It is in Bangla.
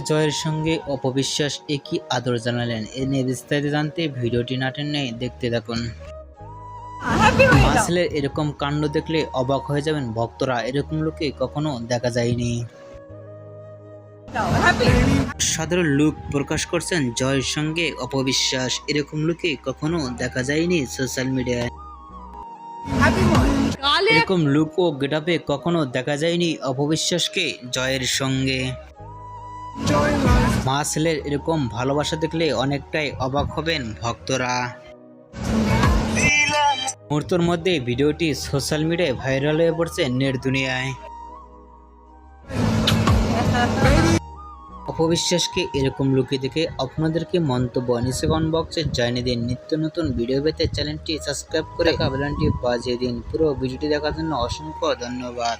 জয়ের সঙ্গে অপবিশ্বাস একই আদর জানালেন, এ নিয়ে বিস্তারিত জানতে ভিডিওটি না টেনে দেখতে থাকুন। মাসেলের এরকম কাণ্ড দেখলে অবাক হয়ে যাবেন ভক্তরা, এরকম লোকে কখনো দেখা যায়নি। সাধারণ লুক প্রকাশ করছেন জয়ের সঙ্গে অপবিশ্বাস, এরকম লুকে কখনো দেখা যায়নি সোশ্যাল মিডিয়ায়। এরকম লুক ও গেটআপে কখনো দেখা যায়নি অপবিশ্বাসকে জয়ের সঙ্গে। মাসেলের এরকম ভালোবাসা দেখলে অনেকটাই অবাক হবেন ভক্তরা। মুহূর্তের মধ্যে ভিডিওটি সোশ্যাল মিডিয়ায় ভাইরাল হয়ে পড়ছে নেট দুনিয়ায়। অপবিশ্বাসকে এরকম লুকে দেখে আপনাদেরকে মন্তব্য নিচে কমেন্ট বক্সে জানিয়ে দিন। নিত্য নতুন ভিডিও পেতে চ্যানেলটি সাবস্ক্রাইব করে বেল আইকনটি বাজিয়ে দিন। পুরো ভিডিওটি দেখার জন্য অসংখ্য ধন্যবাদ।